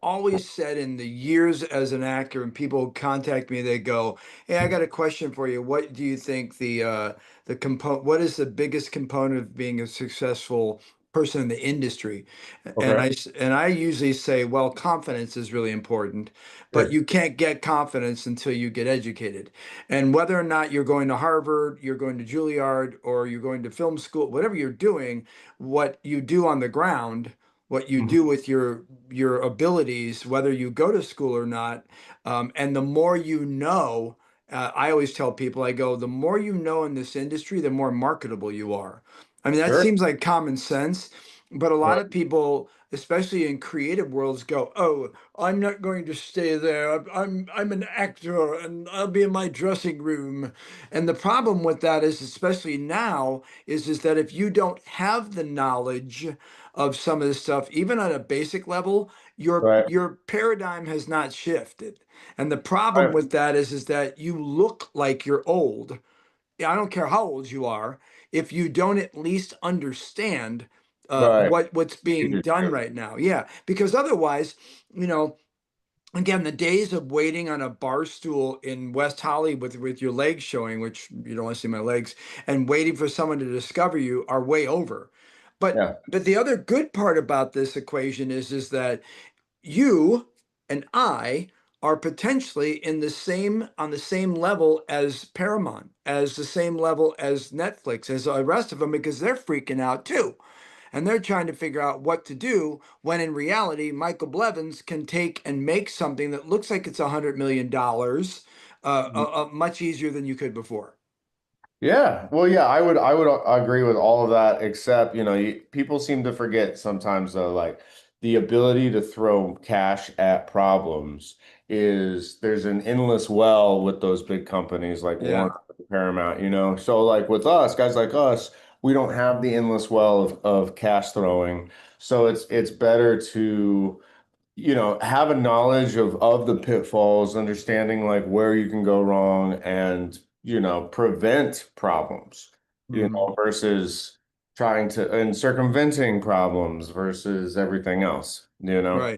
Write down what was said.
always said in the years as an actor, and people contact me, they go, "Hey, I got a question for you. What do you think the component? What is the biggest component of being a successful person in the industry?" And Okay. I usually say, well, confidence is really important, but Sure. you can't get confidence until you get educated. And whether or not you're going to Harvard, you're going to Juilliard, or you're going to film school, whatever you're doing, what you do on the ground, what you Mhm. do with your abilities, whether you go to school or not, and the more you know, I always tell people, I go, the more you know in this industry, the more marketable you are. I mean, that Sure. seems like common sense, but a lot Right. of people, especially in creative worlds, go, "Oh, I'm not going to stay there. I'm an actor, and I'll be in my dressing room." And the problem with that is, especially now, is that if you don't have the knowledge of some of this stuff, even on a basic level, Right. your paradigm has not shifted. And the problem Right. with that is that you look like you're old. Yeah, I don't care how old you are, if you don't at least understand Right. what's being done right now. Yeah, because otherwise, you know, again, the days of waiting on a bar stool in West Hollywood with your legs showing, which you don't want to see my legs, and waiting for someone to discover you are way over. Yeah. But the other good part about this equation is that you and I are potentially in the same on the same level as Paramount, as the same level as Netflix, as the rest of them, because they're freaking out too. And they're trying to figure out what to do when in reality, Michael Blevins can take and make something that looks like it's $100 million much easier than you could before. Yeah. Well, yeah, I would agree with all of that, except, people seem to forget sometimes though, like the ability to throw cash at problems is there's an endless well with those big companies like Warner, Yeah, Paramount, So like with us, guys like us, we don't have the endless well of cash throwing. So it's better to have a knowledge of the pitfalls, understanding like where you can go wrong and, prevent problems, hmm, versus trying to and circumventing problems versus everything else. right.